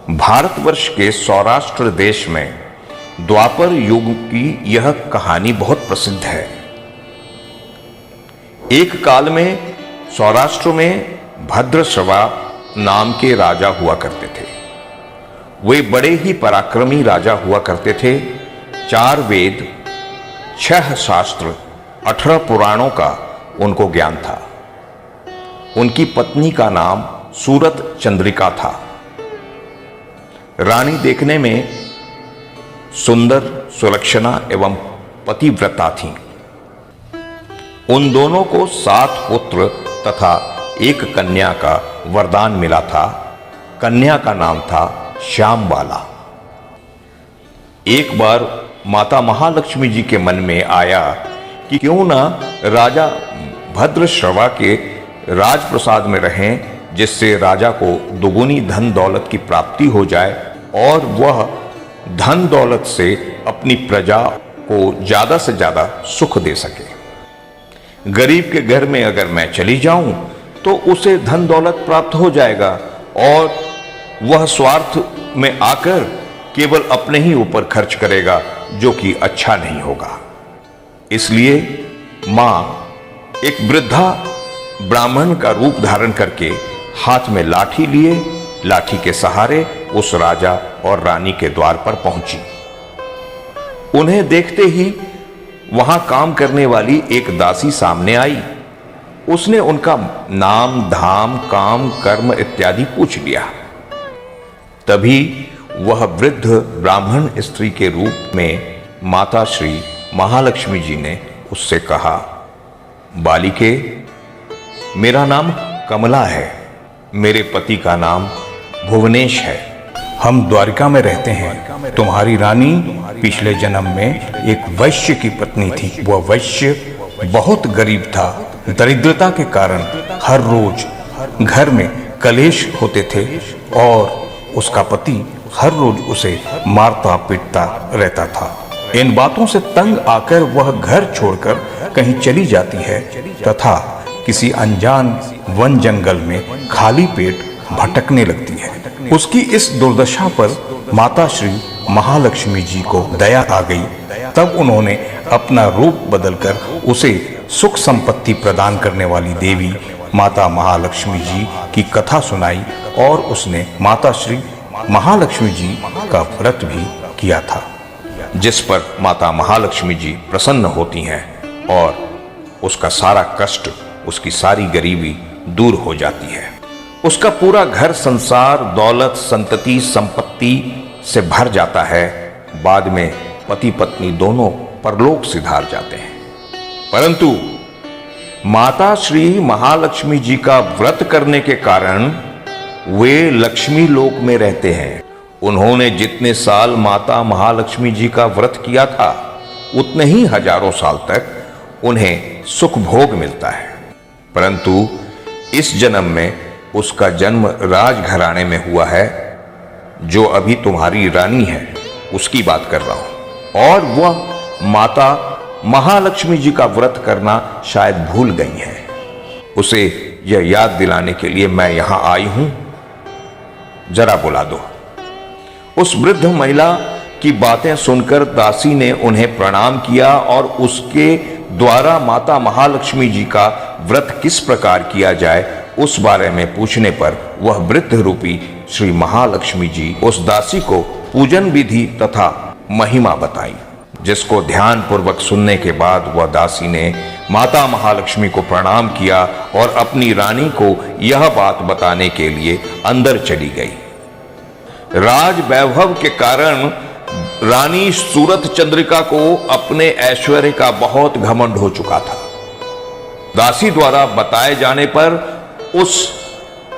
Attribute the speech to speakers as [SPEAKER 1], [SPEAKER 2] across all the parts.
[SPEAKER 1] भारतवर्ष के सौराष्ट्र देश में द्वापर युग की यह कहानी बहुत प्रसिद्ध है। एक काल में सौराष्ट्र में भद्रश्रवा नाम के राजा हुआ करते थे। वे बड़े ही पराक्रमी राजा हुआ करते थे। 4 वेद, 6 शास्त्र, 18 पुराणों का उनको ज्ञान था। उनकी पत्नी का नाम सूरत चंद्रिका था। रानी देखने में सुंदर, सुलक्षणा एवं पतिव्रता थीं। उन दोनों को 7 पुत्र तथा 1 कन्या का वरदान मिला था। कन्या का नाम था श्यामबाला। एक बार माता महालक्ष्मी जी के मन में आया कि क्यों ना राजा भद्रश्रवा के राजप्रसाद में रहें, जिससे राजा को दुगुनी धन दौलत की प्राप्ति हो जाए और वह धन दौलत से अपनी प्रजा को ज्यादा से ज्यादा सुख दे सके। गरीब के घर में अगर मैं चली जाऊं तो उसे धन दौलत प्राप्त हो जाएगा और वह स्वार्थ में आकर केवल अपने ही ऊपर खर्च करेगा, जो कि अच्छा नहीं होगा। इसलिए मां एक वृद्धा ब्राह्मण का रूप धारण करके हाथ में लाठी लिए, लाठी के सहारे उस राजा और रानी के द्वार पर पहुंची। उन्हें देखते ही वहां काम करने वाली एक दासी सामने आई। उसने उनका नाम, धाम, काम, कर्म इत्यादि पूछ लिया। तभी वह वृद्ध ब्राह्मण स्त्री के रूप में माता श्री महालक्ष्मी जी ने उससे कहा, बालिके, मेरा नाम कमला है। मेरे पति का नाम भुवनेश है। हम द्वारिका में रहते हैं। तुम्हारी रानी पिछले जन्म में एक वैश्य की पत्नी थी। वह वैश्य बहुत गरीब था। दरिद्रता के कारण हर रोज घर में कलेश होते थे और उसका पति हर रोज उसे मारता पीटता रहता था। इन बातों से तंग आकर वह घर छोड़कर कहीं चली जाती है तथा किसी अनजान वन जंगल में खाली पेट भटकने लगती है। उसकी इस दुर्दशा पर माता श्री महालक्ष्मी जी को दया आ गई। तब उन्होंने अपना रूप बदलकर उसे सुख संपत्ति प्रदान करने वाली देवी माता महालक्ष्मी जी की कथा सुनाई और उसने माता श्री महालक्ष्मी जी का व्रत भी किया था, जिस पर माता महालक्ष्मी जी प्रसन्न होती हैं और उसका सारा कष्ट, उसकी सारी गरीबी दूर हो जाती है। उसका पूरा घर संसार, दौलत, संतति, संपत्ति से भर जाता है। बाद में पति पत्नी दोनों परलोक सिधार जाते हैं। परंतु माता श्री महालक्ष्मी जी का व्रत करने के कारण वे लक्ष्मी लोक में रहते हैं। उन्होंने जितने साल माता महालक्ष्मी जी का व्रत किया था, उतने ही हजारों साल तक उन्हें सुख भोग मिलता है। परंतु इस जन्म में उसका जन्म राजघराने में हुआ है। जो अभी तुम्हारी रानी है उसकी बात कर रहा हूं। और वह माता महालक्ष्मी जी का व्रत करना शायद भूल गई है। उसे यह याद दिलाने के लिए मैं यहां आई हूं। जरा बुला दो। उस वृद्ध महिला की बातें सुनकर दासी ने उन्हें प्रणाम किया और उसके द्वारा माता महालक्ष्मी जी का व्रत किस प्रकार किया जाए उस बारे में पूछने पर वह वृद्ध रूपी श्री महालक्ष्मी जी उस दासी को पूजन विधि तथा महिमा बताई, जिसको ध्यान पूर्वक सुनने के बाद वह दासी ने माता महालक्ष्मी को प्रणाम किया और अपनी रानी को यह बात बताने के लिए अंदर चली गई। राज वैभव के कारण रानी सूरत चंद्रिका को अपने ऐश्वर्य का बहुत घमंड हो चुका था। दासी द्वारा बताए जाने पर उस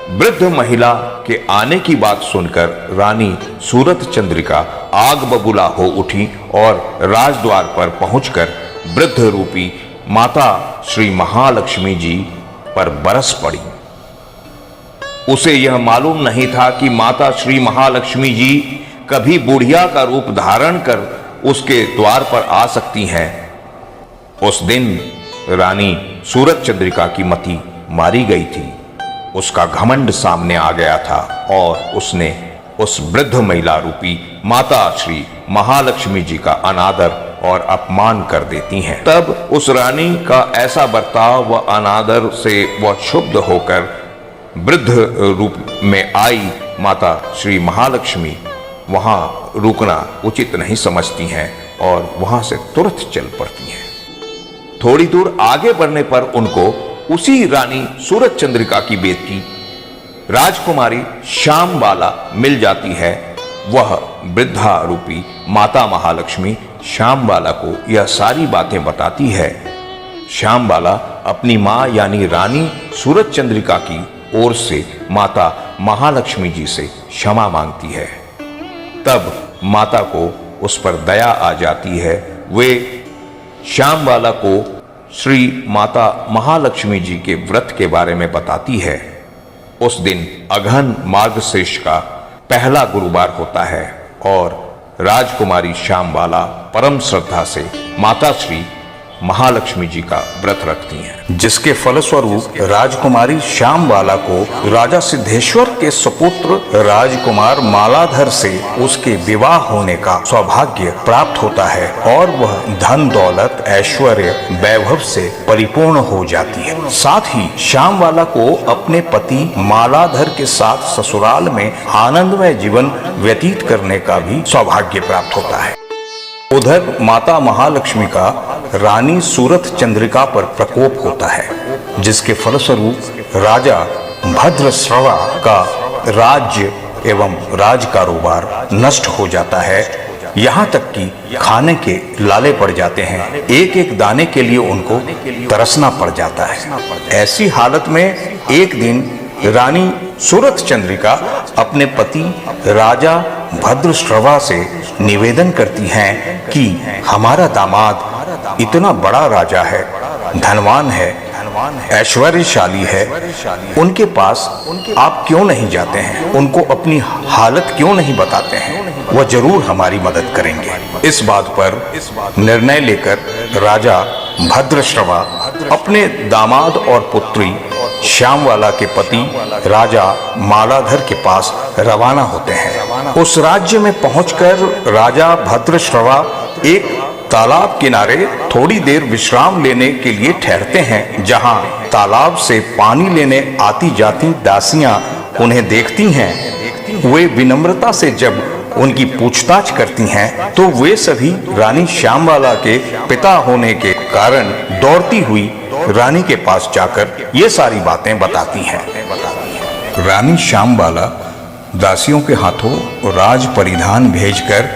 [SPEAKER 1] वृद्ध महिला के आने की बात सुनकर रानी सूरत चंद्रिका आग बबूला हो उठी और राजद्वार पर पहुंचकर वृद्ध रूपी माता श्री महालक्ष्मी जी पर बरस पड़ी। उसे यह मालूम नहीं था कि माता श्री महालक्ष्मी जी कभी बुढ़िया का रूप धारण कर उसके द्वार पर आ सकती हैं। उस दिन रानी सूरत चंद्रिका की मति मारी गई थी। उसका घमंड सामने आ गया था और उसने उस वृद्ध महिला रूपी माता श्री महालक्ष्मी जी का अनादर और अपमान कर देती हैं। तब उस रानी का ऐसा बर्ताव व अनादर से वह क्षुब्ध होकर वृद्ध रूप में आई माता श्री महालक्ष्मी वहां रुकना उचित नहीं समझती हैं और वहां से तुरंत चल पड़ती हैं। थोड़ी दूर आगे बढ़ने पर उनको उसी रानी सूरज चंद्रिका की बेटी राजकुमारी श्यामबाला मिल जाती है। वह वृद्धा रूपी माता महालक्ष्मी श्यामबाला को यह सारी बातें बताती है। श्यामबाला अपनी मां यानी रानी सूरज चंद्रिका की ओर से माता महालक्ष्मी जी से क्षमा मांगती है। तब माता को उस पर दया आ जाती है। वे श्यामबाला को श्री माता महालक्ष्मी जी के व्रत के बारे में बताती है। उस दिन अगहन मार्गशीर्ष का पहला गुरुवार होता है और राजकुमारी श्यामबाला परम श्रद्धा से माता श्री महालक्ष्मी जी का व्रत रखती हैं,
[SPEAKER 2] जिसके फलस्वरूप राजकुमारी श्यामबाला को राजा सिद्धेश्वर के सुपुत्र राजकुमार मालाधर से उसके विवाह होने का सौभाग्य प्राप्त होता है और वह धन दौलत ऐश्वर्य वैभव से परिपूर्ण हो जाती है। साथ ही श्यामबाला को अपने पति मालाधर के साथ ससुराल में आनंदमय जीवन व्यतीत करने का भी सौभाग्य प्राप्त होता है। उधर माता महालक्ष्मी का रानी सूरत चंद्रिका पर प्रकोप होता है, जिसके फलस्वरूप राजा भद्रश्रवा का राज्य एवं राज कारोबार नष्ट हो जाता है। यहाँ तक कि खाने के लाले पड़ जाते हैं, एक एक दाने के लिए उनको तरसना पड़ जाता है। ऐसी हालत में एक दिन रानी सूरत चंद्रिका अपने पति राजा भद्रश्रवा से निवेदन करती हैं कि हमारा दामाद इतना बड़ा राजा है, धनवान है, ऐश्वर्यशाली है, उनके पास आप क्यों नहीं जाते हैं, उनको अपनी हालत क्यों नहीं बताते हैं, वह जरूर हमारी मदद करेंगे। इस बात पर निर्णय लेकर राजा भद्रश्रवा अपने दामाद और पुत्री श्यामबाला के पति राजा मालाधर के पास रवाना होते हैं। उस राज्य में पहुंचकर राजा भद्रश्रवा एक तालाब किनारे थोड़ी देर विश्राम लेने के लिए ठहरते हैं, जहां तालाब से पानी लेने आती जाती दासियां उन्हें देखती हैं। वे विनम्रता से जब उनकी पूछताछ करती हैं तो वे सभी रानी श्यामबाला के पिता होने के कारण दौड़ती हुई रानी के पास जाकर ये सारी बातें बताती हैं। रानी श्यामबाला दासियों के हाथों राज परिधान भेजकर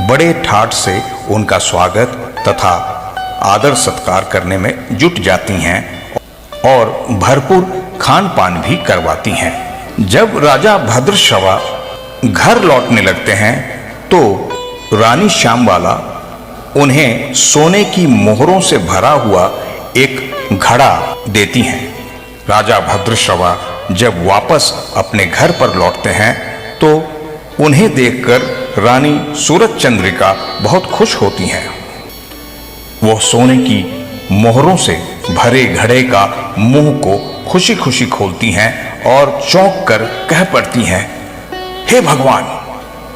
[SPEAKER 2] बड़े ठाठ से उनका स्वागत तथा आदर सत्कार करने में जुट जाती हैं और भरपूर खान पान भी करवाती हैं। जब राजा भद्रश्रवा घर लौटने लगते हैं तो रानी श्यामबाला उन्हें सोने की मोहरों से भरा हुआ एक घड़ा देती हैं। राजा भद्रश्रवा जब वापस अपने घर पर लौटते हैं तो उन्हें देखकर रानी सूरत चंद्रिका बहुत खुश होती हैं। वो सोने की मोहरों से भरे घड़े का मुंह को खुशी खुशी खोलती हैं और चौंक कर कह पड़ती हैं, हे भगवान,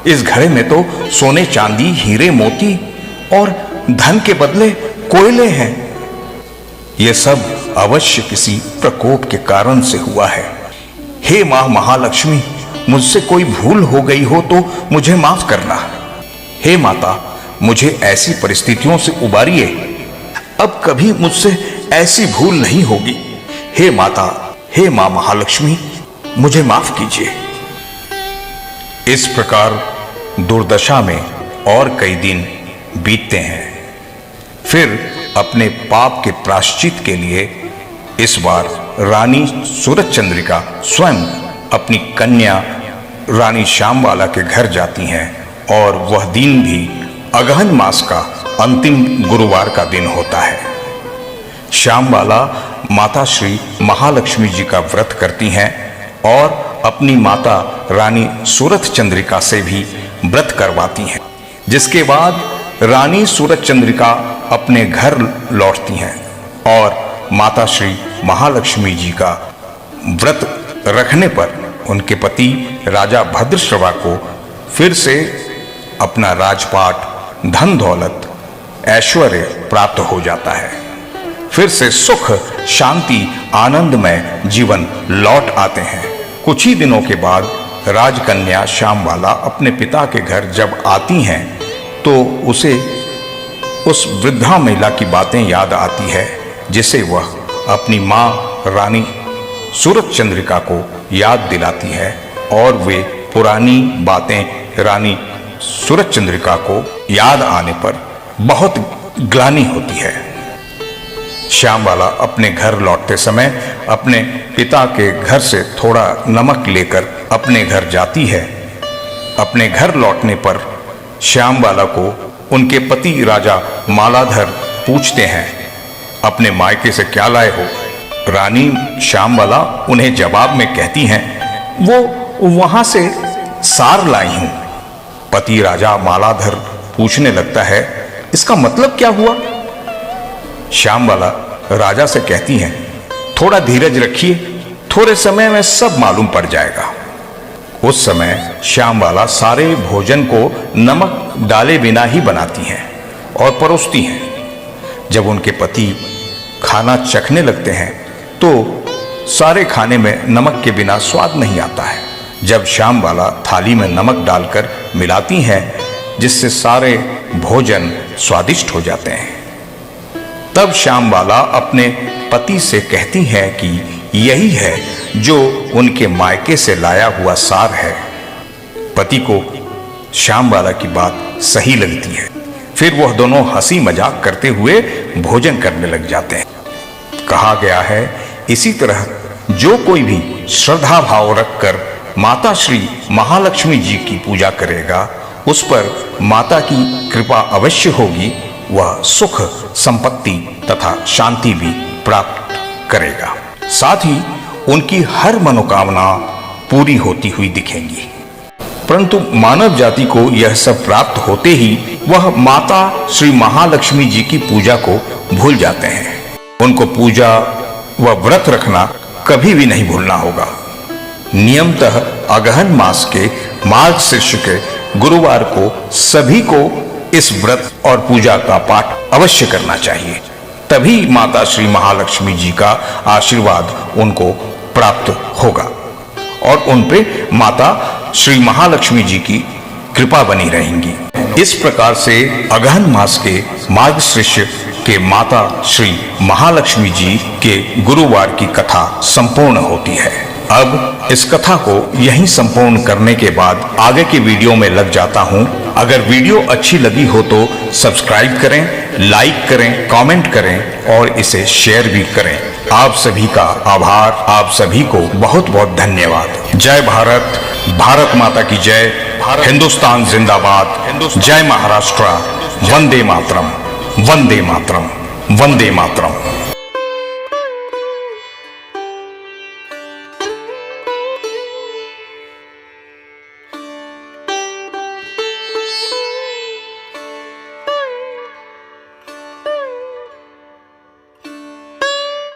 [SPEAKER 2] इस घड़े में तो सोने चांदी हीरे मोती और धन के बदले कोयले हैं। ये सब अवश्य किसी प्रकोप के कारण से हुआ है। हे मां महालक्ष्मी, मुझसे कोई भूल हो गई हो तो मुझे माफ करना। हे माता, मुझे ऐसी परिस्थितियों से उबारिए, अब कभी मुझसे ऐसी भूल नहीं होगी। हे माता, हे मां महालक्ष्मी, मुझे माफ कीजिए। इस प्रकार दुर्दशा में और कई दिन बीतते हैं। फिर अपने पाप के प्रायश्चित के लिए इस बार रानी सूरत चंद्रिका स्वयं अपनी कन्या रानी श्यामबाला के घर जाती हैं और वह दिन भी अगहन मास का अंतिम गुरुवार का दिन होता है। श्यामबाला माता श्री महालक्ष्मी जी का व्रत करती हैं और अपनी माता रानी सूरत चंद्रिका से भी व्रत करवाती हैं, जिसके बाद रानी सूरत चंद्रिका अपने घर लौटती हैं और माता श्री महालक्ष्मी जी का व्रत रखने पर उनके पति राजा भद्रश्रवा को फिर से अपना राजपाट, धन दौलत, ऐश्वर्य प्राप्त हो जाता है। फिर से सुख, शांति, आनंदमय जीवन लौट आते हैं। कुछ ही दिनों के बाद राजकन्या श्यामबाला अपने पिता के घर जब आती हैं तो उसे उस वृद्धा महिला की बातें याद आती है जिसे वह अपनी माँ रानी सूरत चंद्रिका को याद दिलाती है, और वे पुरानी बातें रानी सूरत चंद्रिका को याद आने पर बहुत ग्लानि होती है। श्यामबाला अपने घर लौटते समय अपने पिता के घर से थोड़ा नमक लेकर अपने घर जाती है। अपने घर लौटने पर श्यामबाला को उनके पति राजा मालाधर पूछते हैं, अपने मायके से क्या लाए हो? रानी श्यामबाला उन्हें जवाब में कहती हैं, वो वहां से सार लाई हूं। पति राजा मालाधर पूछने लगता है, इसका मतलब क्या हुआ? श्यामबाला राजा से कहती हैं, थोड़ा धीरज रखिए, थोड़े समय में सब मालूम पड़ जाएगा। उस समय श्यामबाला सारे भोजन को नमक डाले बिना ही बनाती हैं और परोसती हैं। जब उनके पति खाना चखने लगते हैं तो सारे खाने में नमक के बिना स्वाद नहीं आता है। जब श्यामबाला थाली में नमक डालकर मिलाती हैं जिससे सारे भोजन स्वादिष्ट हो जाते हैं, तब श्यामबाला अपने पति से कहती हैं कि यही है जो उनके मायके से लाया हुआ सार है। पति को श्यामबाला की बात सही लगती है। फिर वह दोनों हंसी मजाक करते हुए भोजन करने लग जाते हैं। कहा गया है, इसी तरह जो कोई भी श्रद्धा भाव रखकर माता श्री महालक्ष्मी जी की पूजा करेगा, उस पर माता की कृपा अवश्य होगी। वह सुख, संपत्ति तथा शांति भी प्राप्त करेगा। साथ ही उनकी हर मनोकामना पूरी होती हुई दिखेंगी। परंतु मानव जाति को यह सब प्राप्त होते ही वह माता श्री महालक्ष्मी जी की पूजा को भूल जाते हैं। उनको पूजा व व्रत रखना कभी भी नहीं भूलना होगा। नियमतः अगहन मास के माघ शीर्ष के गुरुवार को सभी को इस व्रत और पूजा का पाठ अवश्य करना चाहिए। तभी माता श्री महालक्ष्मी जी का आशीर्वाद उनको प्राप्त होगा और उन पे माता श्री महालक्ष्मी जी की कृपा बनी रहेंगी। इस प्रकार से अगहन मास के माघ शीर्ष के माता श्री महालक्ष्मी जी के गुरुवार की कथा संपूर्ण होती है। अब इस कथा को यहीं संपूर्ण करने के बाद आगे के वीडियो में लग जाता हूं। अगर वीडियो अच्छी लगी हो तो सब्सक्राइब करें, लाइक करें, कमेंट करें और इसे शेयर भी करें। आप सभी का आभार, आप सभी को बहुत बहुत धन्यवाद। जय भारत, भारत माता की जय, हिंदुस्तान जिंदाबाद, जय महाराष्ट्र, वंदे मातरम, वंदे मातरम, वंदे मातरम।